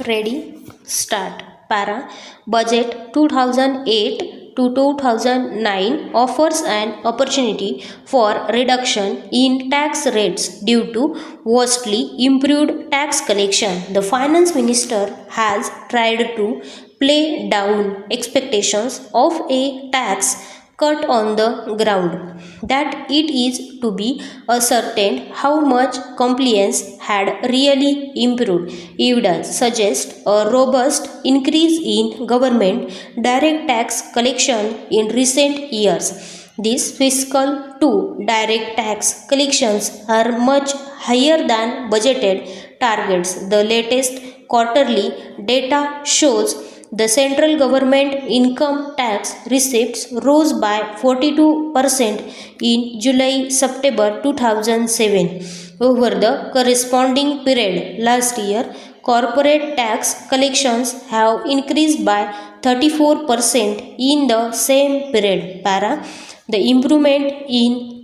Ready? Start. Para. Budget 2008 to 2009 offers an opportunity for reduction in tax rates due to vastly improved tax collection. The finance minister has tried to play down expectations of a tax cut on the ground, that it is to be ascertained how much compliance had really improved. Evidence suggests a robust increase in government direct tax collection in recent years. This fiscal 2 direct tax collections are much higher than budgeted targets. The latest quarterly data shows the central government income tax receipts rose by 42% in July-September 2007 over the corresponding period last year. Corporate tax collections have increased by 34% in the same period. The improvement in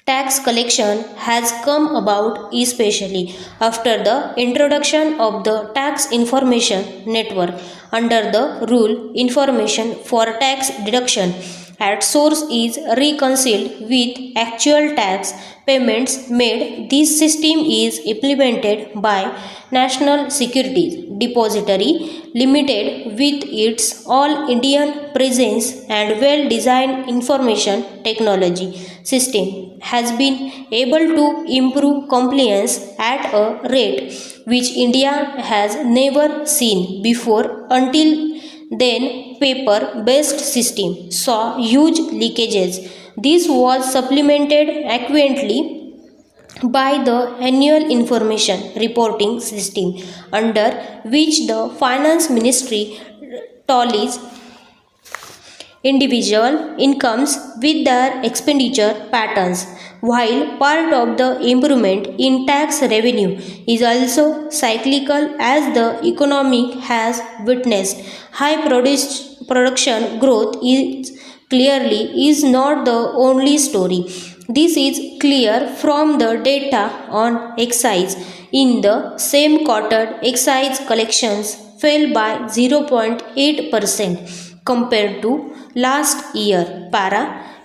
tax collection has come about especially after the introduction of the Tax Information Network under the rule Information for Tax Deduction at source is reconciled with actual tax payments made. This system is implemented by National Securities Depository Limited with its all Indian presence and well designed information technology system has been able to improve compliance at a rate which India has never seen before. Until then, paper-based system saw huge leakages. This was supplemented accurately by the annual information reporting system under which the finance ministry tallies individual incomes with their expenditure patterns. While part of the improvement in tax revenue is also cyclical, as the economy has witnessed high production growth, is not the only story. This is clear from the data on excise. In the same quarter, excise collections fell by 0.8% compared to last year.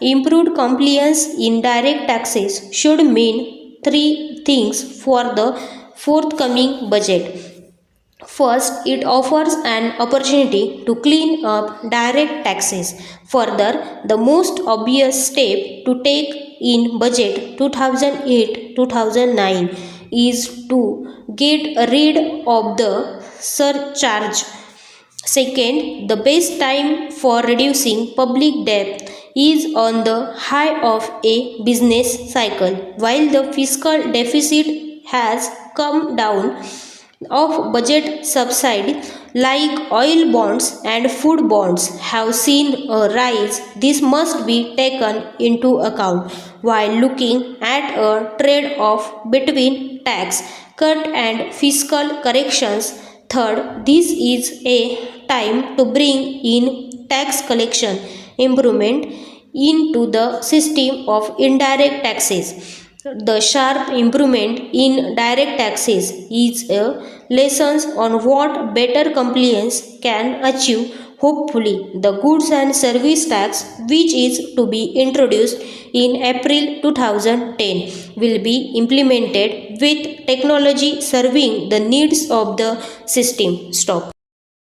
Improved compliance in direct taxes should mean three things for the forthcoming budget. First, it offers an opportunity to clean up direct taxes. Further, the most obvious step to take in budget 2008-2009 is to get rid of the surcharge. Second, the best time for reducing public debt is on the high of a business cycle. While the fiscal deficit has come down of budget subsidy like oil bonds and food bonds have seen a rise, this must be taken into account while looking at a trade-off between tax cut and fiscal corrections. Third, this is a time to bring in tax collection improvement into the system of indirect taxes. The sharp improvement in direct taxes is a lesson on what better compliance can achieve. Hopefully, the goods and service tax, which is to be introduced in April 2010, will be implemented with technology serving the needs of the system. Stop.